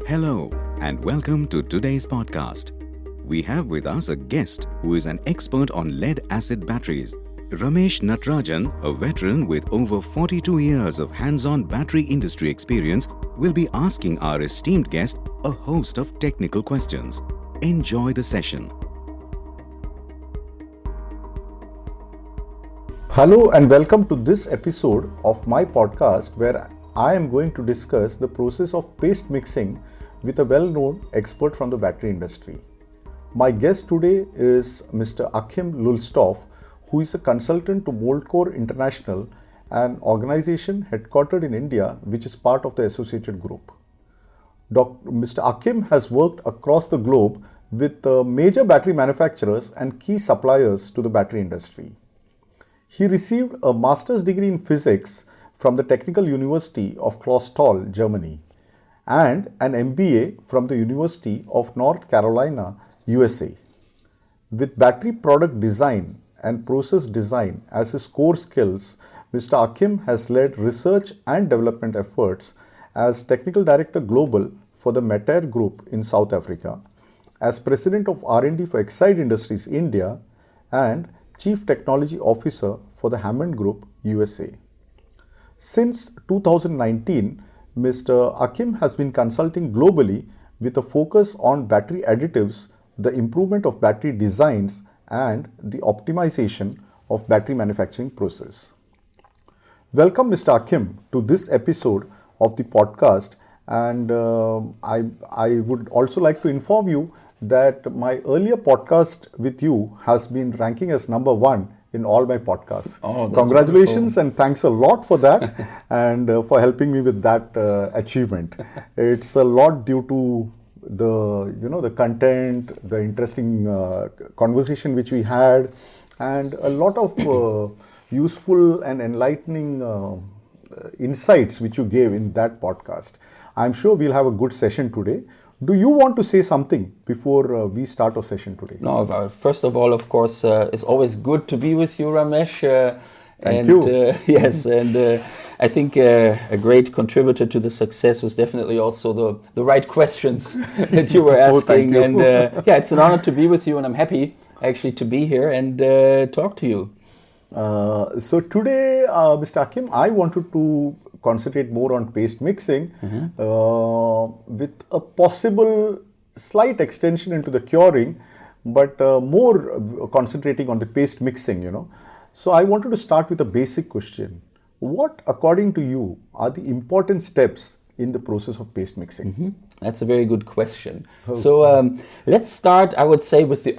Hello and welcome to today's podcast. We have with us a guest who is an expert on lead-acid batteries. Ramesh Natarajan, a veteran with over 42 years of hands-on battery industry experience, will be asking our esteemed guest a host of technical questions. Enjoy the session. Hello and welcome to this episode of my podcast where I am going to discuss the process of paste mixing with a well-known expert from the battery industry. My guest today is Mr. Achim Lulsdorf, who is a consultant to Moldcore International, an organization headquartered in India which is part of the associated group. Mr. Achim has worked across the globe with major battery manufacturers and key suppliers to the battery industry. He received a master's degree in physics from the Technical University of Clausthal, Germany, and an MBA from the University of North Carolina, USA. With battery product design and process design as his core skills, Mr. Achim has led research and development efforts as Technical Director Global for the Metair Group in South Africa, as President of R&D for Exide Industries India, and Chief Technology Officer for the Hammond Group, USA. Since 2019, Mr. Achim has been consulting globally with a focus on battery additives, the improvement of battery designs, and the optimization of battery manufacturing process. Welcome, Mr. Achim, to this episode of the podcast. And I would also like to inform you that my earlier podcast with you has been ranking as number 1 in all my podcasts. Oh, that's Congratulations wonderful. And thanks a lot for that and for helping me with that achievement. It's a lot due to the content, the interesting conversation which we had, and a lot of useful and enlightening insights which you gave in that podcast. I'm sure we'll have a good session today. Do you want to say something before we start our session today? No, first of all, of course, it's always good to be with you, Ramesh. Thank you. Yes, and I think a great contributor to the success was definitely also the right questions that you were asking. Thank you. And yeah, it's an honor to be with you, and I'm happy actually to be here and talk to you. So today, Mr. Achim, I wanted to concentrate more on paste mixing with a possible slight extension into the curing, but more concentrating on the paste mixing, So I wanted to start with a basic question. What, according to you, are the important steps in the process of paste mixing? Mm-hmm. That's a very good question. Oh. So let's start, I would say, with the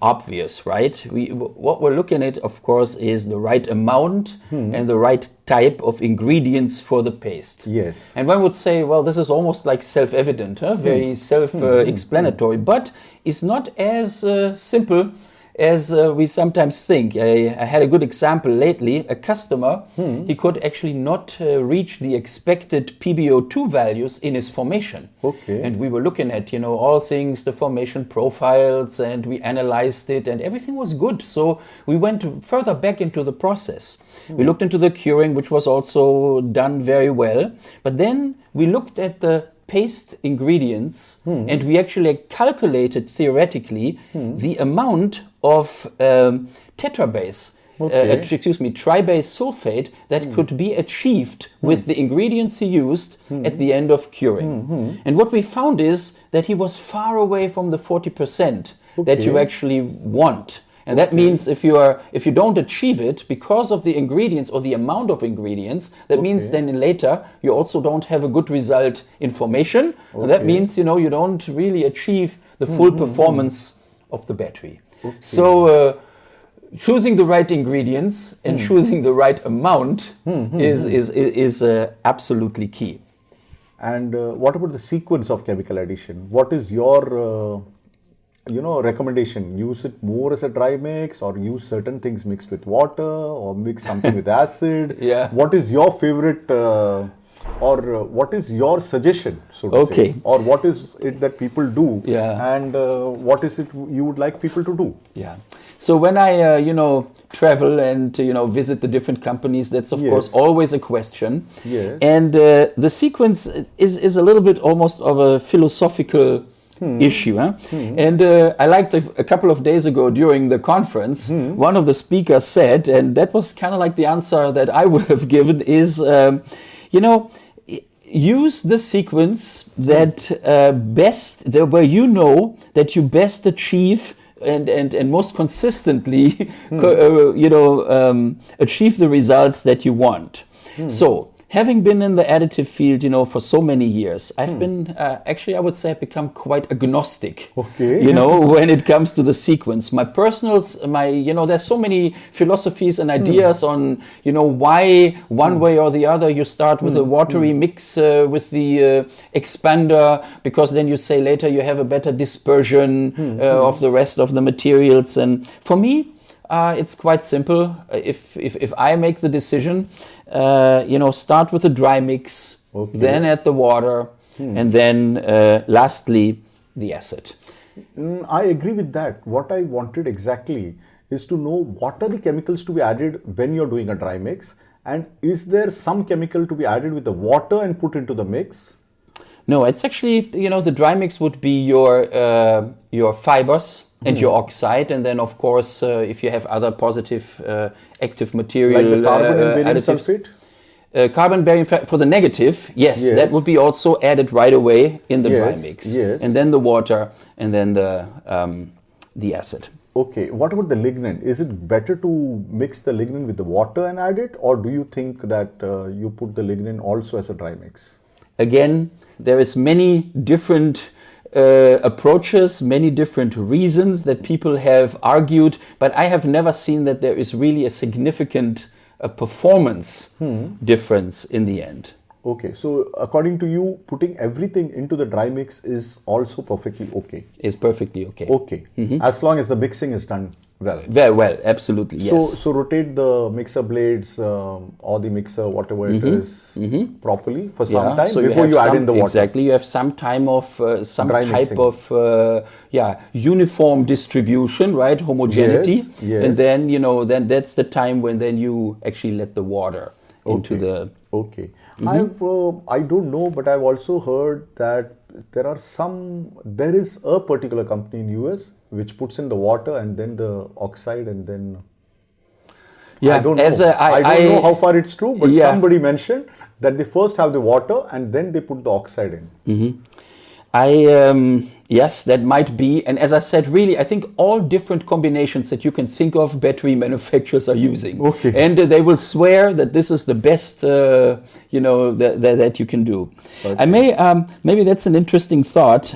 obvious, right? What we're looking at, of course, is the right amount and the right type of ingredients for the paste. Yes. And one would say, well, this is almost like self-evident, very self-explanatory, but it's not as simple as we sometimes think. I had a good example lately. A customer, he could actually not reach the expected PbO2 values in his formation. Okay. And we were looking at, all things, the formation profiles, and we analyzed it, and everything was good. So we went further back into the process. We looked into the curing, which was also done very well. But then we looked at the paste ingredients and we actually calculated theoretically the amount of tetrabase, tribase sulfate that could be achieved with the ingredients he used at the end of curing. And what we found is that he was far away from the 40% that you actually want. And that means if you don't achieve it because of the ingredients or the amount of ingredients, that means then later you also don't have a good result in formation. And that means, you don't really achieve the full performance of the battery. So choosing the right ingredients and choosing the right amount is absolutely key. And what about the sequence of chemical addition? What is your recommendation? Use it more as a dry mix, or use certain things mixed with water, or mix something with acid? Yeah. What is your favorite or what is your suggestion, so to say? Or what is it that people do? Yeah. And what is it you would like people to do? Yeah. So when I, travel and, visit the different companies, that's of course always a question. Yes. And the sequence is a little bit almost of a philosophical issue. Huh? And I liked a couple of days ago during the conference, one of the speakers said, and that was kind of like the answer that I would have given is, use the sequence that where you know that you best achieve and most consistently achieve the results that you want. So having been in the additive field, for so many years, I've been, actually, I would say I've become quite agnostic, when it comes to the sequence. There's so many philosophies and ideas on, why one way or the other you start with a watery mix with the expander, because then you say later you have a better dispersion of the rest of the materials. And for me, it's quite simple. If I make the decision, start with a dry mix, then add the water, and then lastly the acid. I agree with that. What I wanted exactly is to know what are the chemicals to be added when you're doing a dry mix, and is there some chemical to be added with the water and put into the mix? No, it's actually, the dry mix would be your fibers and your oxide, and then of course if you have other positive active material, like the carbon and barium additives. sulfate? Carbon barium for the negative, yes, that would be also added right away in the dry mix. Yes. And then the water, and then the acid. Okay, what about the lignin? Is it better to mix the lignin with the water and add it, or do you think that you put the lignin also as a dry mix? Again, there is many different approaches, many different reasons that people have argued, but I have never seen that there is really a significant performance difference in the end. Okay, so according to you, putting everything into the dry mix is also perfectly okay? Is perfectly okay. Okay, as long as the mixing is done well. Very well, absolutely, yes. So rotate the mixer blades or the mixer, whatever it is, properly for some time before you add in the water. Exactly, you have some time of some dry type mixing. of uniform distribution, right? Homogeneity, Yes. and then then that's the time when then you actually let the water into the. Okay, I don't know, but I've also heard that there is a particular company in US which puts in the water and then the oxide and then. I don't know. I don't know how far it's true, but somebody mentioned that they first have the water and then they put the oxide in. Yes, that might be. And as I said, really, I think all different combinations that you can think of, battery manufacturers are using. Okay. And they will swear that this is the best, that you can do. Okay. Maybe that's an interesting thought.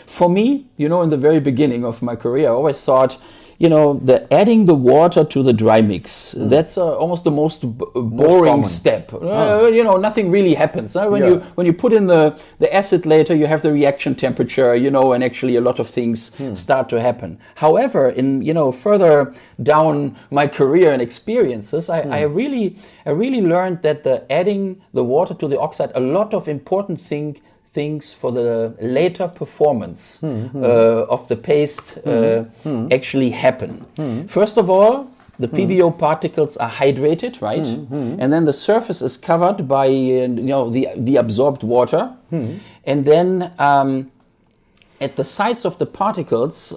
For me, in the very beginning of my career, I always thought, adding the water to the dry mix, that's almost the most boring step. Nothing really happens. When you put in the acid later, you have the reaction temperature, and actually a lot of things start to happen. However, in further down my career and experiences, I really learned that adding the water to the oxide, a lot of important things for the later performance of the paste actually happen. First of all, the PBO particles are hydrated, right? And then the surface is covered by the absorbed water. And then at the sides of the particles,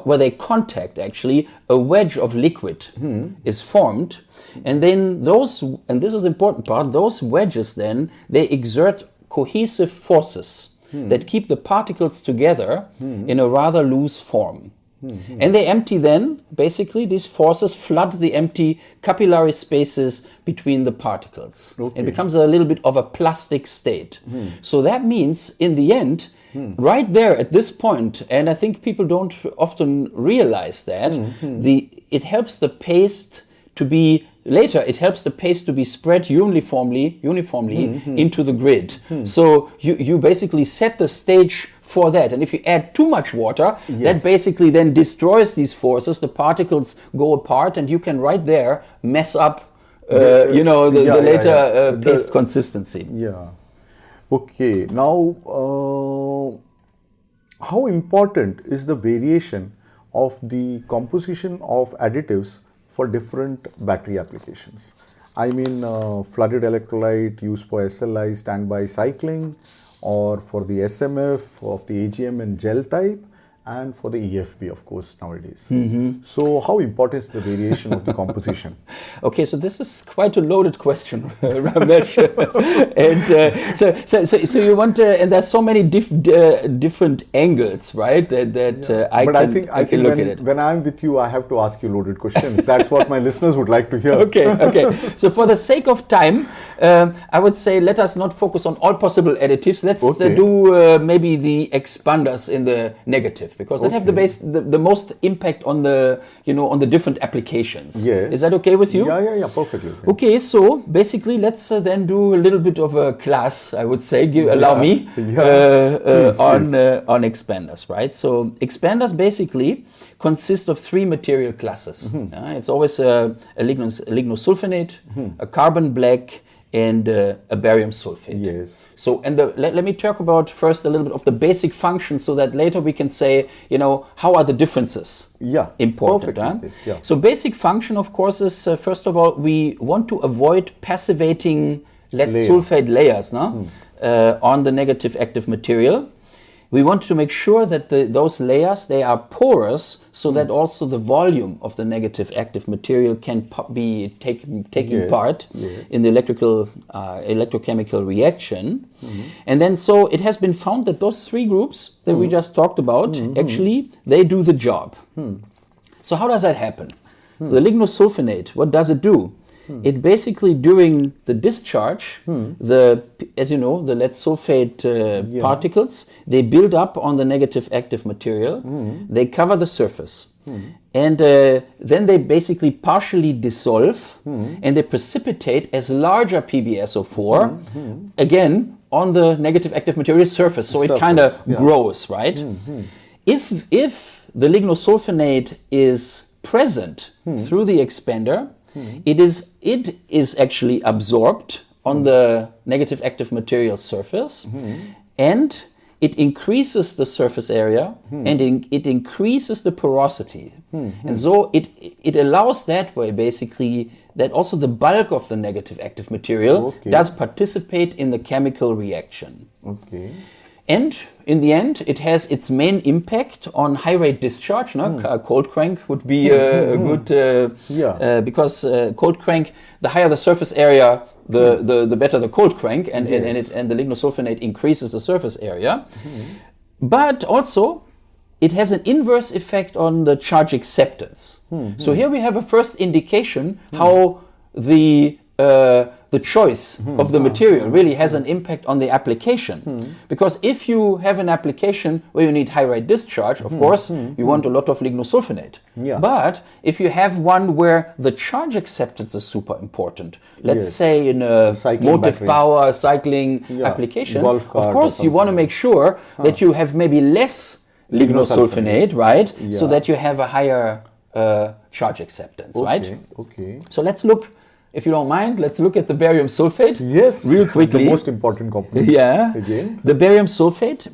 where they contact actually, a wedge of liquid is formed. And then and this is the important part, those wedges then, they exert cohesive forces that keep the particles together in a rather loose form. And they empty then, basically these forces flood the empty capillary spaces between the particles. It becomes a little bit of a plastic state. So that means in the end, right there at this point, and I think people don't often realize that, it helps the paste to be spread uniformly into the grid. So you basically set the stage for that. And if you add too much water, that basically then destroys these forces. The particles go apart, and you can right there mess up, the later paste consistency. Yeah. Okay. Now, how important is the variation of the composition of additives for different battery applications. I mean, flooded electrolyte used for SLI standby cycling, or for the SMF of the AGM and gel type, and for the EFB, of course, nowadays. So how important is the variation of the composition? Okay, so this is quite a loaded question, Ramesh. And so you want, and there's so many different angles, right? I can look at it. When I'm with you, I have to ask you loaded questions. That's what my listeners would like to hear. Okay. So for the sake of time, I would say let us not focus on all possible additives. Let's do maybe the expanders in the negative, because that have the most impact on the different applications. Yes. Is that okay with you? Yeah, perfectly. Okay, so basically let's then do a little bit of a class, I would say, allow me, Please. on expanders, right? So expanders basically consist of three material classes. It's always a lignosulfonate, a carbon black, and a barium sulfate. Yes. So, and let me talk about first a little bit of the basic functions, so that later we can say, how are the differences important. Perfect. Yeah. So basic function, of course, is first of all, we want to avoid passivating lead sulfate layers on the negative active material. We want to make sure that those layers, they are porous, so that also the volume of the negative active material can be taking part in the electrochemical reaction. And then so it has been found that those three groups that we just talked about, actually, they do the job. So how does that happen? So the lignosulfonate, what does it do? It basically, during the discharge, as you know, the lead sulfate particles, they build up on the negative active material, they cover the surface, and then they basically partially dissolve, and they precipitate as larger PbSO4, again, on the negative active material surface, so it kind of grows, right? If the lignosulfonate is present through the expander, it is actually absorbed on the negative active material surface, and it increases the surface area, and it increases the porosity. And so it allows that way, basically, that also the bulk of the negative active material does participate in the chemical reaction. And in the end, it has its main impact on high rate discharge. A cold crank would be a good, because cold crank, the higher the surface area, the better the cold crank, and the lignosulfonate increases the surface area. But also, it has an inverse effect on the charge acceptance. So here we have a first indication how the choice of the material really has an impact on the application. Because if you have an application where you need high rate discharge, of course, you want a lot of lignosulfonate. But if you have one where the charge acceptance is super important, let's say in a motive power cycling application, of course, you want to make sure that you have maybe less lignosulfonate, right? So that you have a higher charge acceptance, right? So let's look. If you don't mind, let's look at the barium sulfate. Yes, real quickly. The most important component. Again. The barium sulfate,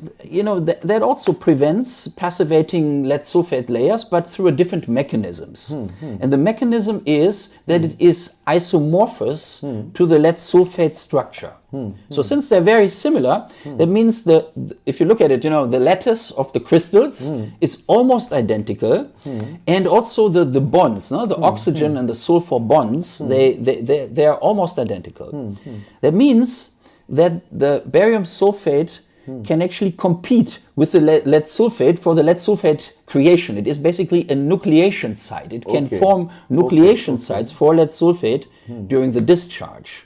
that also prevents passivating lead sulfate layers, but through a different mechanisms. And the mechanism is that it is isomorphous to the lead sulfate structure. So since they're very similar, that means that if you look at it, the lattice of the crystals is almost identical, and also the bonds, the oxygen and the sulfur bonds, they are almost identical. That means that the barium sulfate can actually compete with the lead sulfate for the lead sulfate creation. It is basically a nucleation site. It can form nucleation sites for lead sulfate during the discharge.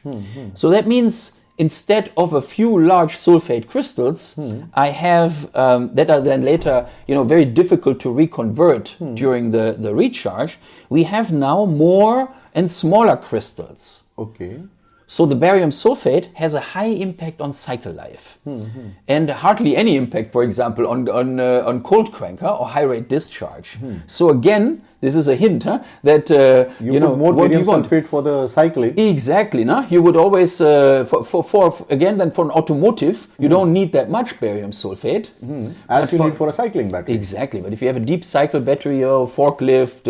So that means instead of a few large sulfate crystals, I have that are then later, very difficult to reconvert during the recharge. We have now more and smaller crystals. So the barium sulfate has a high impact on cycle life, and hardly any impact, for example, on cold crank or high rate discharge. So again, this is a hint, that you put more what barium you want. sulfate for the cycling. Exactly, no? You would always for again then for an automotive you don't need that much barium sulfate As you need for a cycling battery. Exactly, but if you have a deep cycle battery or forklift,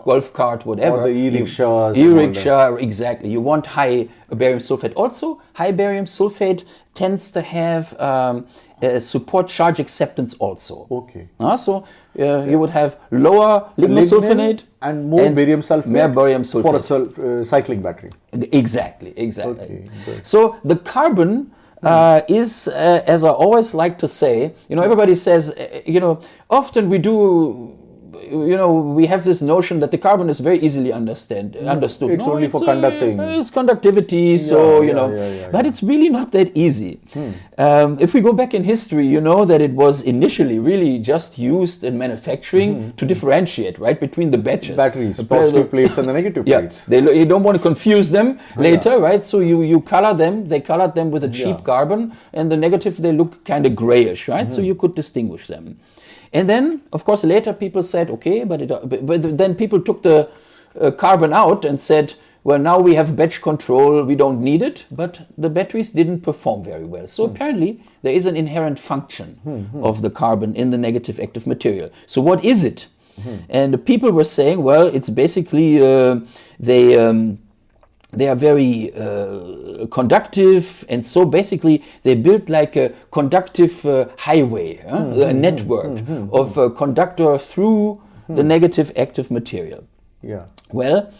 golf cart, whatever, Or the e-rickshaws. E-rickshaw, exactly. You want high barium sulfate. Also, high barium sulfate tends to have support charge acceptance also. Okay. So you would have lower lignosulfonate and more barium sulfate, more barium sulfate for a cycling battery. Exactly. Okay, good. So the carbon is, as I always like to say, everybody says, often we do. We have this notion that the carbon is very easily understood. It's only for conducting. It's conductivity, but it's really not that easy. If we go back in history, you know that it was initially really just used in manufacturing to differentiate, right, between the batches. Batteries, positive plates and the negative plates. You don't want to confuse them later, right? So you color them, they colored them with a cheap carbon, and the negative, they look kind of grayish, right? So you could distinguish them. And then, of course, later people said, okay, but then people took the carbon out and said, well, now we have batch control, we don't need it, but the batteries didn't perform very well. So apparently there is an inherent function of the carbon in the negative active material. So what is it? And the people were saying, well, it's basically they are very conductive, and so basically they build like a conductive highway, a network of a conductor through the negative active material. Yeah. Well,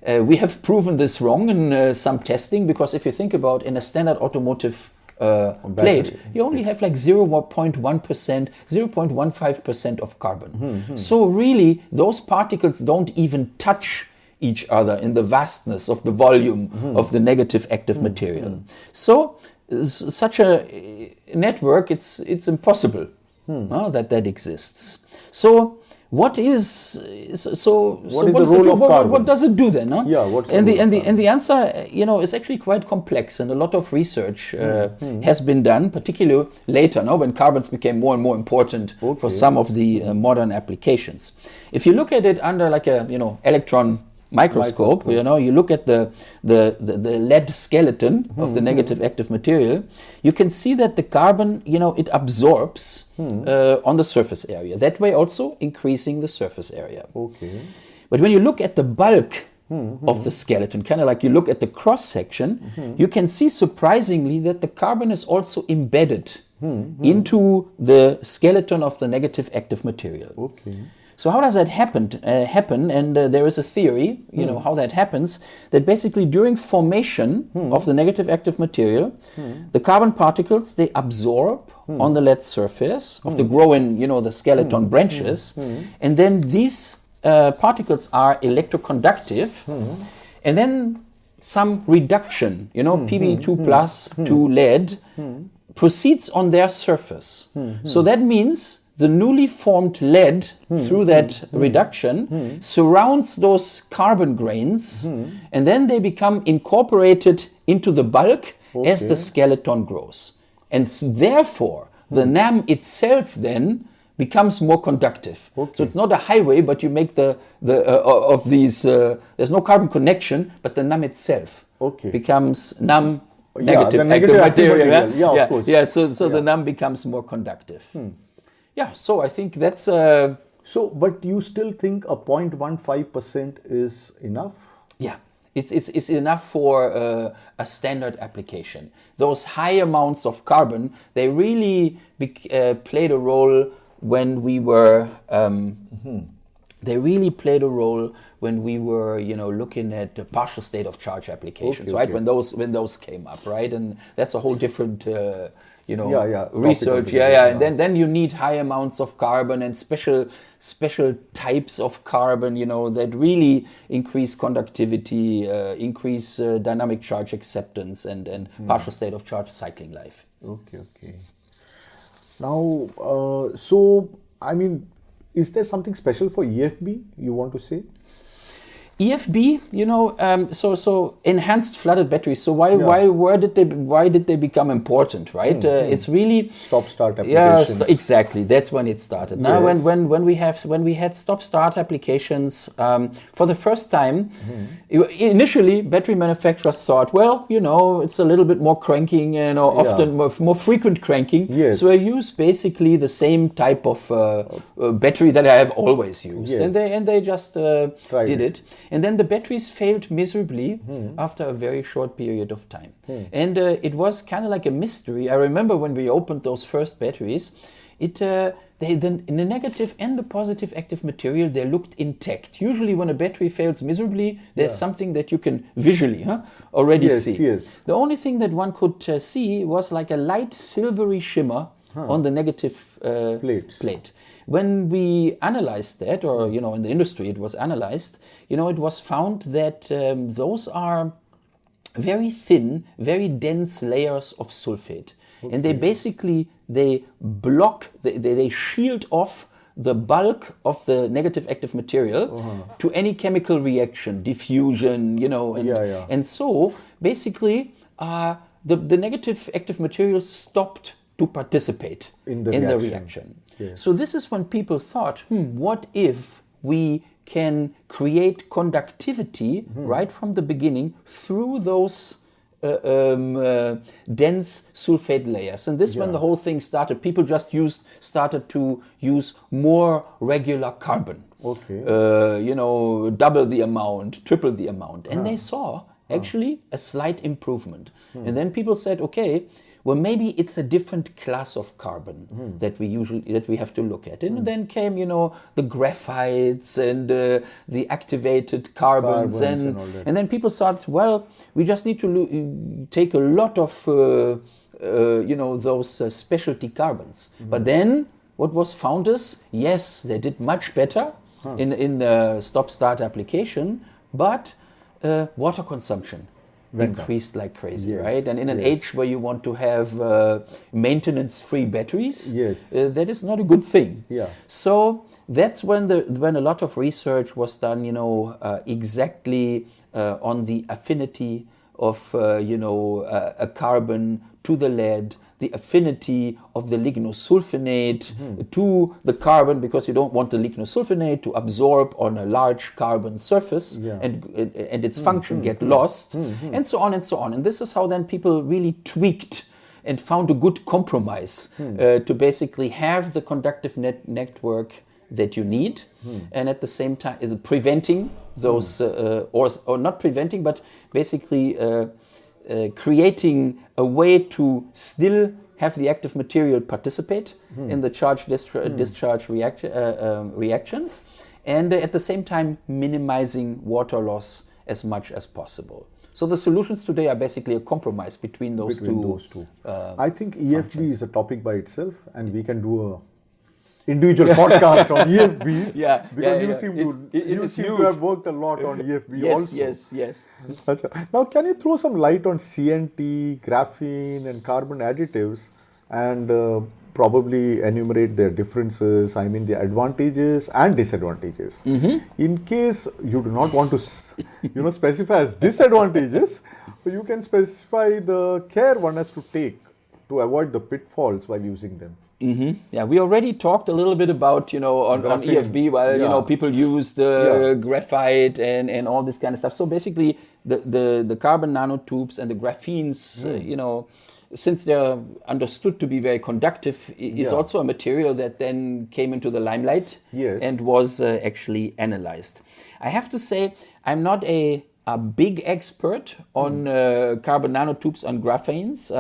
we have proven this wrong in some testing, because if you think about in a standard automotive plate, you only have like 0.1%, 0.15% of carbon. So really, those particles don't even touch each other in the vastness of the volume of the negative active material. So such a network, it's impossible that exists. So what is the role of carbon? What does it do then? Yeah, what's and the answer, is actually quite complex, and a lot of research has been done, particularly later, when carbons became more and more important for some of the modern applications. If you look at it under like a electron microscope, you look at the lead skeleton of the negative active material, you can see that the carbon, it absorbs on the surface area. That way also increasing the surface area. Okay. But when you look at the bulk of the skeleton, kind of like you look at the cross section, you can see surprisingly that the carbon is also embedded into the skeleton of the negative active material. Okay. So how does that happen? And there is a theory, how that happens, that basically during formation of the negative active material, the carbon particles, they absorb on the lead surface of the growing, the skeleton branches, and then these particles are electroconductive, and then some reduction, Pb2 plus to lead, proceeds on their surface. So that means the newly formed lead, through that reduction, surrounds those carbon grains, and then they become incorporated into the bulk as the skeleton grows. And therefore, the NAM itself then becomes more conductive. Okay. So it's not a highway, but you make there's no carbon connection, but the NAM itself becomes NAM negative active material. Yeah, of course. So the NAM becomes more conductive. Yeah, so I think that's... So, but you still think a 0.15% is enough? Yeah, it's enough for a standard application. Those high amounts of carbon, they really played a role when we were... They really played a role when we were, looking at the partial state of charge applications, right? When those came up, right? And that's a whole different... research, and then you need high amounts of carbon and special types of carbon, that really increase conductivity, increase dynamic charge acceptance, and partial state of charge cycling life. Okay. Now, so I mean, is there something special for EFB you want to say? EFB, so enhanced flooded batteries. So why did they become important, right? It's really stop-start applications. Yeah, exactly. That's when it started. Now, Yes. when we had stop-start applications for the first time, initially battery manufacturers thought, well, it's a little bit more cranking and often more frequent cranking. Yes. So I use basically the same type of battery that I have always used, Yes. and they just did it. it. And then the batteries failed miserably after a very short period of time. And it was kind of like a mystery. I remember when we opened those first batteries, they then in the negative and the positive active material, they looked intact. Usually when a battery fails miserably, there's something that you can visually already see. Yes. The only thing that one could see was like a light silvery shimmer on the negative plate. When we analyzed that, or in the industry it was analyzed, it was found that those are very thin, very dense layers of sulfate. Okay. And they basically, they shield off the bulk of the negative active material to any chemical reaction, diffusion, and so basically the negative active material stopped to participate in the reaction. Yes. So this is when people thought, what if we can create conductivity right from the beginning through those dense sulfate layers. And this when the whole thing started. People just started to use more regular carbon. Okay. Double the amount, triple the amount. And they saw actually a slight improvement. And then people said, okay, well, maybe it's a different class of carbon that we have to look at. And then came, the graphites and the activated carbons and then people thought, well, we just need to take a lot of those specialty carbons. But then what was found is, yes, they did much better in stop-start application, but water consumption increased like crazy, right? And in an age where you want to have maintenance-free batteries, that is not a good thing. Yeah. So that's when a lot of research was done, exactly on the affinity of a carbon to the lead, the affinity of the lignosulfonate to the carbon, because you don't want the lignosulfonate to absorb on a large carbon surface and its function get lost, and so on and so on. And this is how then people really tweaked and found a good compromise to basically have the conductive network that you need, and at the same time is preventing those, or not preventing, but basically creating a way to still have the active material participate in the charge discharge reactions, and at the same time minimizing water loss as much as possible. So the solutions today are basically a compromise between those two. I think EFB is a topic by itself, and we can do a individual podcast on EFBs, because you seem to have worked a lot on EFB also. Yes. Now, can you throw some light on CNT, graphene, and carbon additives, and probably enumerate their differences? I mean, the advantages and disadvantages. In case you do not want to, specify as disadvantages, you can specify the care one has to take to avoid the pitfalls while using them. Yeah, we already talked a little bit about, on EFB, while, people use the graphite and all this kind of stuff. So basically, the carbon nanotubes and the graphenes, since they're understood to be very conductive, is also a material that then came into the limelight and was actually analyzed. I have to say, I'm not a big expert on carbon nanotubes, on graphenes.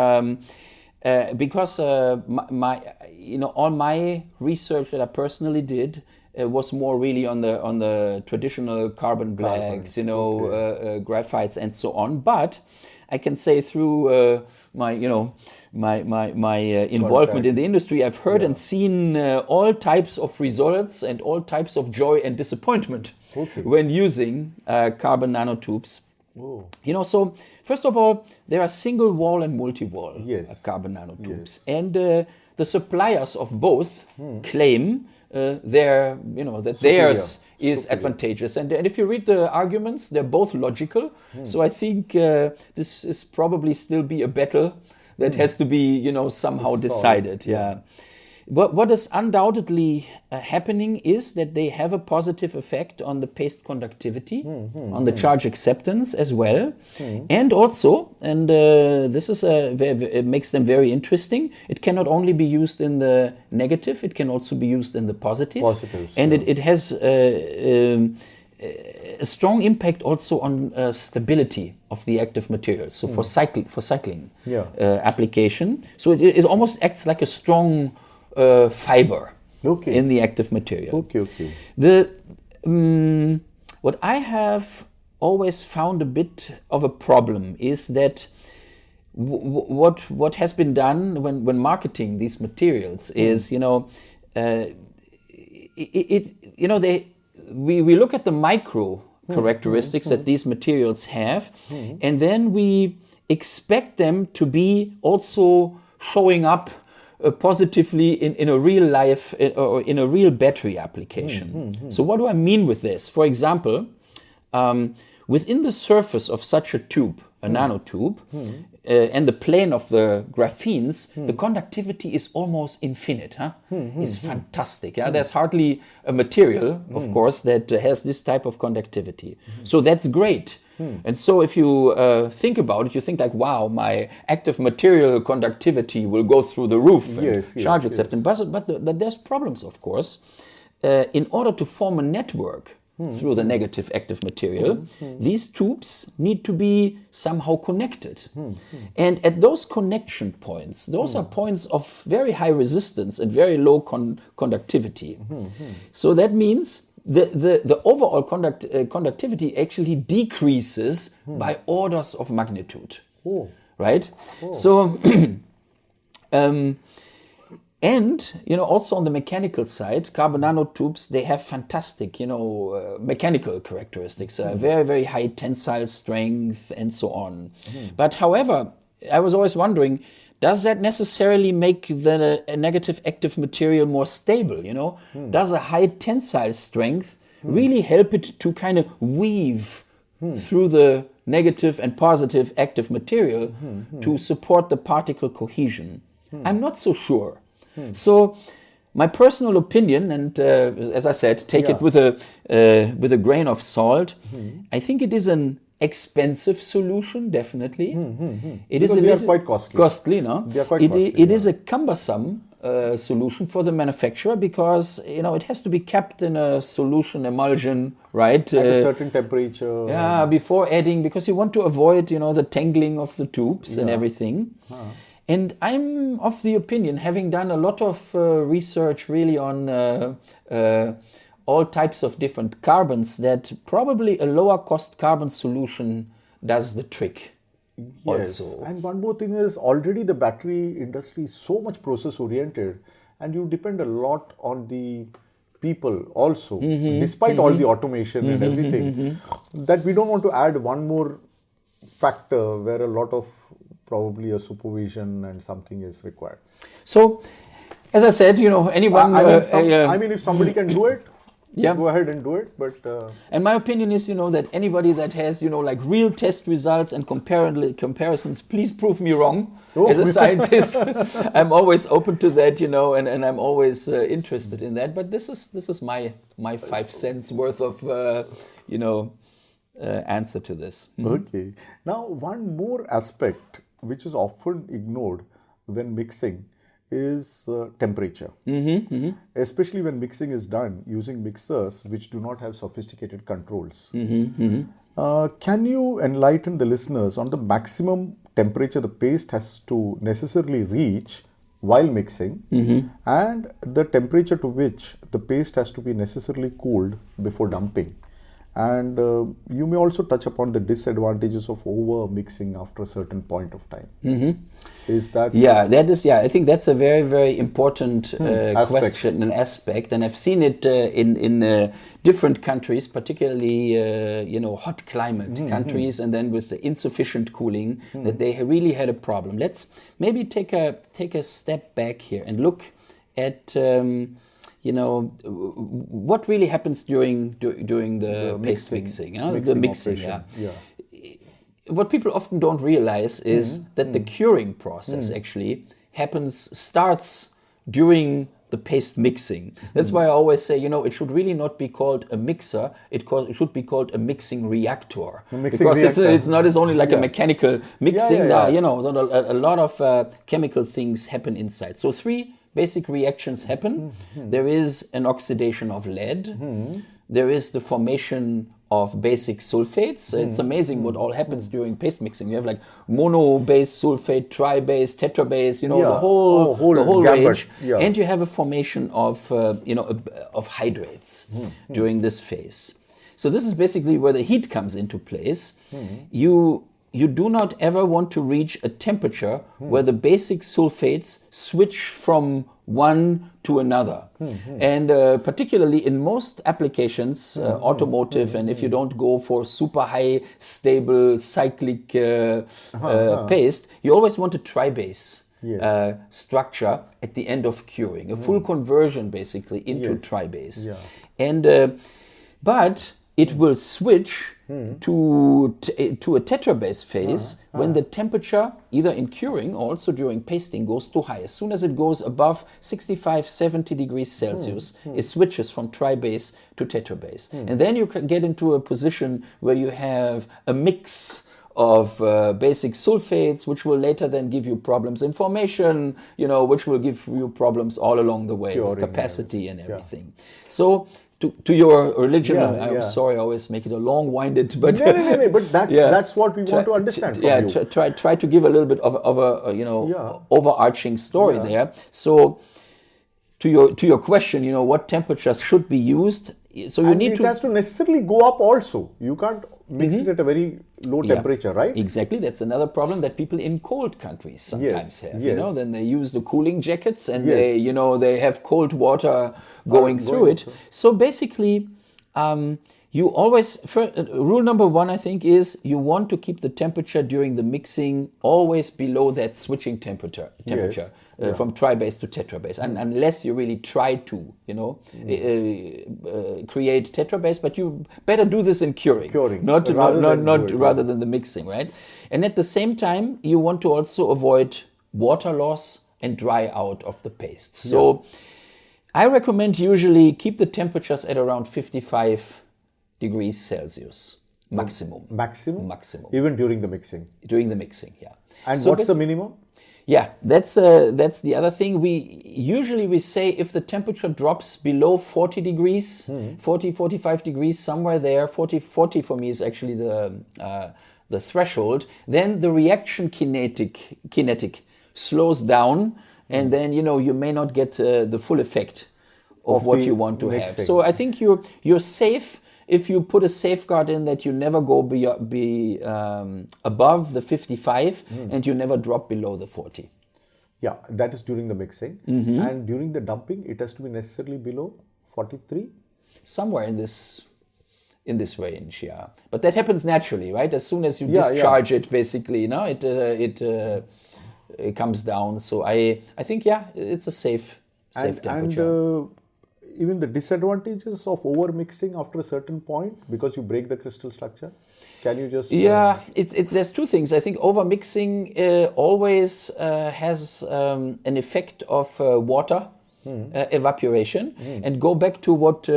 Because all my research that I personally did was more really on the traditional carbon blacks, graphites and so on. But I can say through my involvement in the industry, I've heard and seen all types of results and all types of joy and disappointment when using carbon nanotubes. So first of all, there are single wall and multi-wall carbon nanotubes. And the suppliers of both claim that theirs is advantageous. And if you read the arguments, they're both logical. So I think this is probably still be a battle that has to be, somehow decided. Yeah. What is undoubtedly happening is that they have a positive effect on the paste conductivity, on the charge acceptance as well, and also, and this is it makes them very interesting. It can not only be used in the negative; it can also be used in the positive. Positives, and it has a strong impact also on stability of the active material. So for cycling application, so it almost acts like a strong fiber in the active material. What I have always found a bit of a problem is that what has been done when marketing these materials is we look at the micro characteristics that these materials have, and then we expect them to be also showing up positively in a real life or in a real battery application. So what do I mean with this? For example, within the surface of such a tube, a nanotube, and the plane of the graphenes, the conductivity is almost infinite. It's fantastic. There's hardly a material, of course, that has this type of conductivity. So that's great. And so if you think about it, you think like, wow, my active material conductivity will go through the roof and charge acceptance. But there's problems, of course. In order to form a network through the negative active material, these tubes need to be somehow connected. And at those connection points, those are points of very high resistance and very low conductivity. So that means the overall conductivity actually decreases by orders of magnitude, right? So, and also on the mechanical side, carbon nanotubes, they have fantastic, mechanical characteristics, very, very high tensile strength, and so on. But however, I was always wondering, does that necessarily make the negative active material more stable? Does a high tensile strength really help it to kind of weave through the negative and positive active material to support the particle cohesion? I'm not so sure. So my personal opinion, and as I said, take it with a grain of salt. I think it is an expensive solution, definitely. It is they are quite costly. No? They are quite costly. It is a cumbersome solution for the manufacturer because it has to be kept in a solution emulsion, right? At a certain temperature. Yeah, before adding, because you want to avoid the tangling of the tubes and everything. And I'm of the opinion, having done a lot of research really on all types of different carbons, that probably a lower cost carbon solution does the trick. Yes, also. And one more thing is, already the battery industry is so much process oriented, and you depend a lot on the people also, despite all the automation and everything, that we don't want to add one more factor where a lot of probably a supervision and something is required. So, as I said, anyone... I mean, if somebody can do it, go ahead and do it, but... And my opinion is, that anybody that has, like real test results and comparisons, please prove me wrong. As a scientist, I'm always open to that, and I'm always interested in that. But this is my 5 cents worth of, answer to this. Okay. Now, one more aspect which is often ignored when mixing is temperature, especially when mixing is done using mixers which do not have sophisticated controls. Can you enlighten the listeners on the maximum temperature the paste has to necessarily reach while mixing and the temperature to which the paste has to be necessarily cooled before dumping? And you may also touch upon the disadvantages of over mixing after a certain point of time. Is that? Yeah, that is. Yeah, I think that's a very, very important question and aspect, and I've seen it in different countries, particularly hot climate countries, and then with the insufficient cooling, that they really had a problem. Let's maybe take a step back here and look at what really happens during the paste mixing, the mixing. Yeah. What people often don't realize is that the curing process actually starts during the paste mixing. That's why I always say, it should really not be called a mixer. It should be called a mixing reactor. It's not as only like a mechanical mixing. A lot of chemical things happen inside. So 3 basic reactions happen. There is an oxidation of lead. There is the formation of basic sulfates. It's amazing what all happens during paste mixing. You have like mono-base sulfate, tri-base, tetra-base, the whole range. Yeah. And you have a formation of of hydrates during this phase. So this is basically where the heat comes into place. You do not ever want to reach a temperature where the basic sulfates switch from one to another. And particularly in most applications, automotive, and if you don't go for super high, stable, cyclic paste, you always want a tri-base structure at the end of curing, a full conversion basically into tri-base. Yeah. And but it will switch to a tetrabase phase when the temperature, either in curing or also during pasting, goes too high. As soon as it goes above 65, 70 degrees Celsius, it switches from tribase to tetrabase. And then you can get into a position where you have a mix of basic sulfates, which will later then give you problems in formation, which will give you problems all along the way with capacity and everything. So to your original, I'm sorry, I always make it a long-winded, but no, but that's what we want to understand from you. Try to give a little bit of a overarching story there. So to your question, what temperatures should be used? So it has to necessarily go up also. You can't mix it at a very low temperature, right? Exactly. That's another problem that people in cold countries sometimes have. Then they use the cooling jackets and they have cold water going through it. So basically, you always, rule number 1, I think, is you want to keep the temperature during the mixing always below that switching temperature from tribase to tetrabase, unless you really try to, create tetrabase. But you better do this in curing rather than the mixing, right? And at the same time, you want to also avoid water loss and dry out of the paste. So I recommend usually keep the temperatures at around 55 degrees Celsius maximum. Maximum? Maximum. Even during the mixing? During the mixing, yeah. And what's the minimum? Yeah, that's the other thing. We say if the temperature drops below 40 degrees, 40, 45 degrees, somewhere there, 40 for me is actually the threshold, then the reaction kinetic slows down, and then you may not get the full effect of what you want to have. So I think you're safe if you put a safeguard in that you never go above the 55 and you never drop below the 40. Yeah, that is during the mixing. And during the dumping, it has to be necessarily below 43? Somewhere in this range, yeah. But that happens naturally, right? As soon as you discharge it, basically, it comes down. So I think, it's a safe temperature. And even the disadvantages of over mixing after a certain point, because you break the crystal structure. Can you just there's two things. I think over mixing always has an effect of water evaporation. And go back to what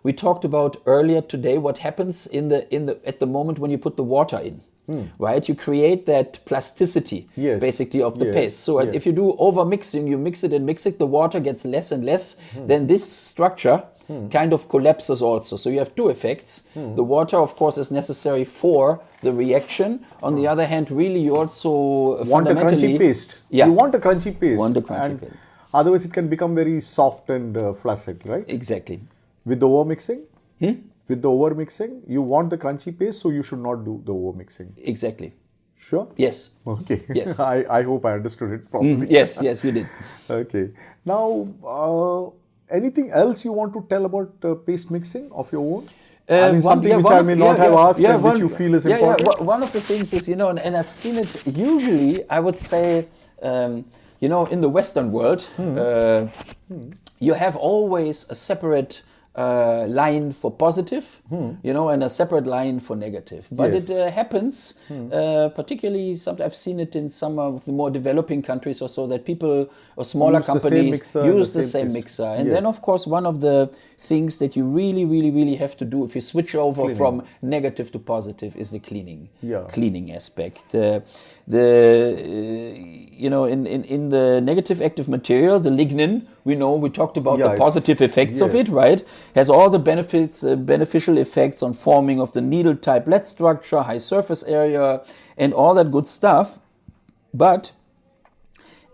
we talked about earlier today. What happens at the moment when you put the water in? Right, you create that plasticity basically of the paste. So if you do over mixing, you mix it, the water gets less and less, then this structure kind of collapses also. So you have two effects. The water, of course, is necessary for the reaction. On the other hand, really, you also want a crunchy paste. Yeah. You want a crunchy paste. Want a crunchy paste. Otherwise, it can become very soft and flaccid, right? Exactly. With the over mixing? with the overmixing, you want the crunchy paste, so you should not do the overmixing. Exactly. Sure? Yes. Okay. Yes. I hope I understood it properly. Yes, you did. Okay. Now, anything else you want to tell about paste mixing of your own? Something which I may not have asked and which you feel is important? Yeah, one of the things is, and I've seen it usually, I would say, in the Western world, you have always a separate line for positive, and a separate line for negative. But Yes. it happens, particularly, I've seen it in some of the more developing countries or so, that people or smaller Use the same companies mixer, use the the same same paste. mixer. And Yes. then, of course, one of the things that you really, really, really have to do if you switch over from negative to positive is the cleaning aspect. In the negative active material, the lignin, we talked about the positive effects of it, right? Has all the beneficial effects on forming of the needle-type lead structure, high surface area, and all that good stuff. But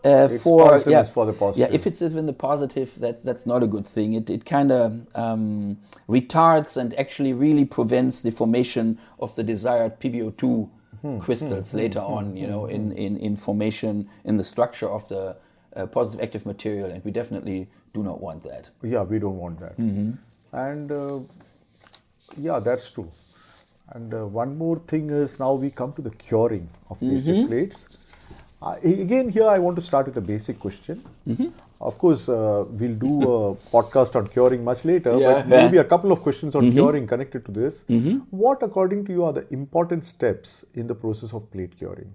is for the positive. Yeah, if it's in the positive, that's not a good thing. It kind of retards and actually really prevents the formation of the desired PbO2 crystals later on, in formation in the structure of the positive active material, and we definitely do not want that. Yeah, we don't want that. And that's true. And one more thing is, now we come to the curing of pasted plates. Again, here I want to start with a basic question. Of course, we'll do a podcast on curing much later, but maybe a couple of questions on curing connected to this. What, according to you, are the important steps in the process of plate curing?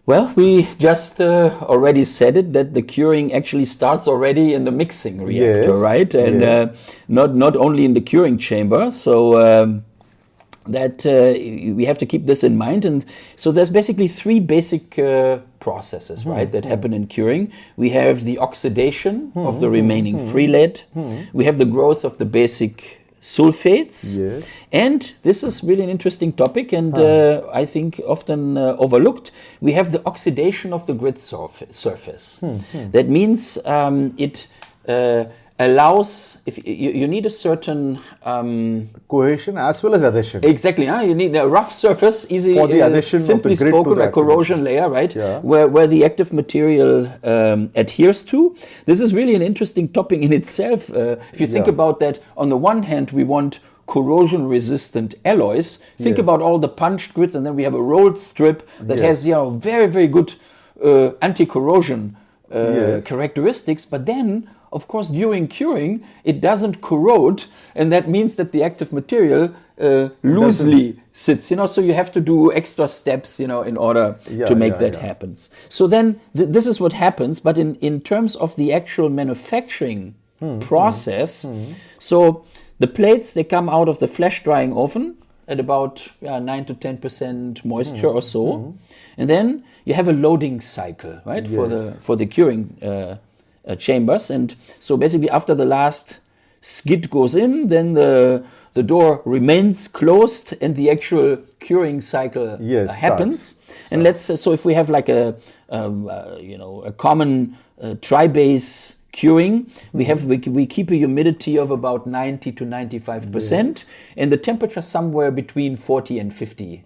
Well, we just already said it, that the curing actually starts already in the mixing reactor, right? And not only in the curing chamber. So that we have to keep this in mind. And so there's basically three basic processes, right, that happen in curing. We have the oxidation of the remaining free lead. We have the growth of the basic sulfates. And this is really an interesting topic, and I think often overlooked. We have the oxidation of the grit surface. That means it allows, if you need a certain cohesion as well as adhesion. Exactly, you need a rough surface, easy for the adhesion simply of the grit spoken, to the a corrosion layer, right? Where the active material adheres to. This is really an interesting topic in itself. If you think about that, on the one hand, we want corrosion-resistant alloys. Think about all the punched grits, and then we have a rolled strip that has, very, very good anti-corrosion characteristics. But then, of course, during curing, it doesn't corrode, and that means that the active material loosely sits. So you have to do extra steps, in order to make that happen. So then, this is what happens. But in terms of the actual manufacturing process, so the plates, they come out of the flash drying oven at about 9 to 10% moisture or so, and then you have a loading cycle, right, for the curing chambers. And so basically, after the last skid goes in, then the door remains closed and the actual curing cycle happens. And let's so if we have like a common tri-base curing, we keep a humidity of about 90 to 95%, and the temperature somewhere between 40 and 50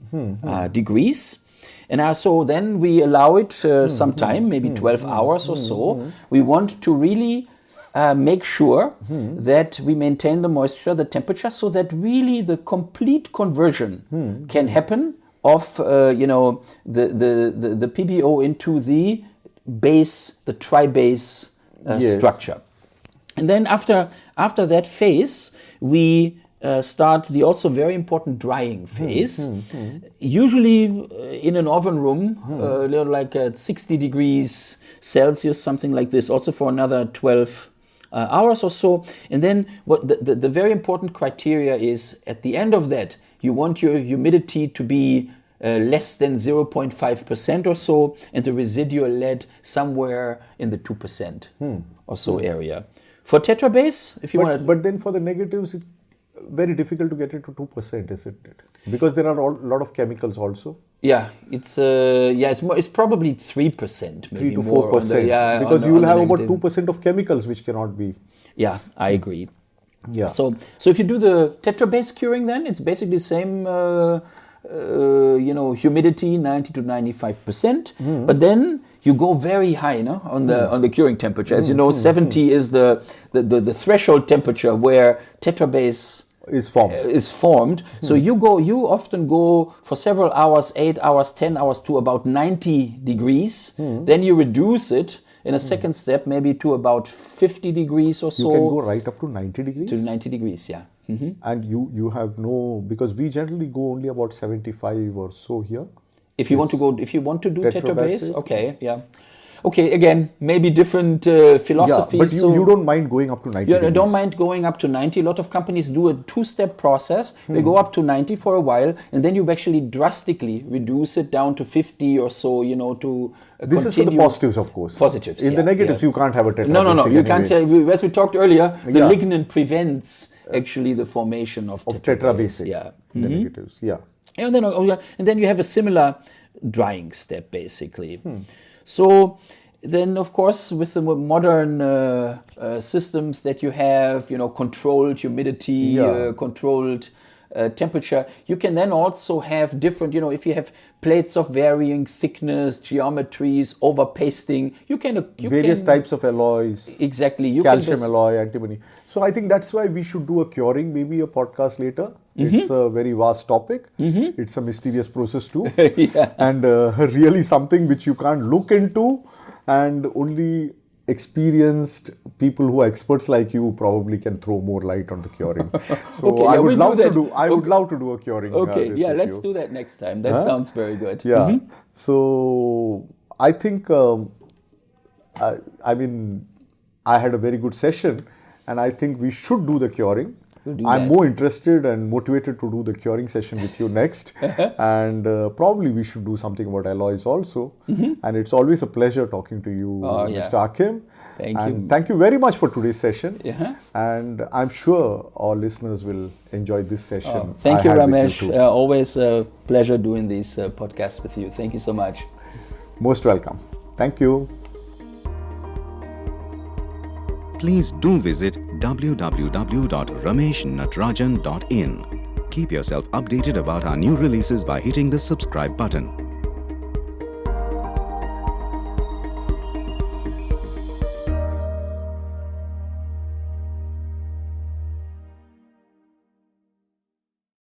degrees. And so then we allow it some time, maybe 12 hours or so. We want to really make sure that we maintain the moisture, the temperature, so that really the complete conversion can happen of the PbO into the base, the tri-base structure. And then after that phase, we start the also very important drying phase, usually in an oven room, like at 60 degrees Celsius, something like this, also for another 12 hours or so. And then what the very important criteria is, at the end of that, you want your humidity to be less than 0.5% or so, and the residual lead somewhere in the 2% or so area. For tetrabase, if you want to... But then for the negatives, it's very difficult to get it to 2%, isn't it? Because there are a lot of chemicals also. Yeah, it's probably 3%, maybe 3 to 4%. more. Because you will have about 2% of chemicals which cannot be. Yeah, I agree. Yeah. So if you do the tetra-base curing, then it's basically the same, humidity 90 to 95%. But then you go very high, no, on the curing temperature. As you know, 70 is the threshold temperature where tetra-base is formed. So you often go for several hours, 8 hours, 10 hours to about 90 degrees. Then you reduce it in a second step, maybe to about 50 degrees or so. You can go right up to 90 degrees? To 90 degrees, yeah. And you have no, because we generally go only about 75 or so here. If you want to do tetra-base, tetra-base, okay, yeah. Okay, again, maybe different philosophies. Yeah, but you don't mind going up to 90 degrees. I don't mind going up to 90. A lot of companies do a two-step process. They go up to 90 for a while, and then you actually drastically reduce it down to 50 or so, to This is for the positives, of course. Positives, In the negatives, you can't have a tetra-base. No, you anyway. can't. As we talked earlier, the lignin prevents actually the formation of tetra-base. Yeah. The negatives, yeah. And then you have a similar drying step, basically. So then, of course, with the modern systems that you have, controlled humidity, controlled temperature, you can then also have different, if you have plates of varying thickness, geometries, over pasting, you can various types of alloys. Exactly. Calcium alloy, antimony. So I think that's why we should do a curing, maybe a podcast later. It's a very vast topic. It's a mysterious process too. And really something which you can't look into, and only experienced people who are experts like you probably can throw more light on the curing. So Okay, I would love to do a curing. Okay, let's do that next time. That sounds very good. Yeah. So I think, I had a very good session, and I think we should do the curing. I'm more interested and motivated to do the curing session with you next. And probably we should do something about alloys also. And it's always a pleasure talking to you, Mr. Achim. Thank you. Thank you very much for today's session. And I'm sure our listeners will enjoy this session. Thank you, Ramesh. Always a pleasure doing these podcasts with you. Thank you so much. Most welcome. Thank you. Please do visit www.rameshnatrajan.in. Keep yourself updated about our new releases by hitting the subscribe button.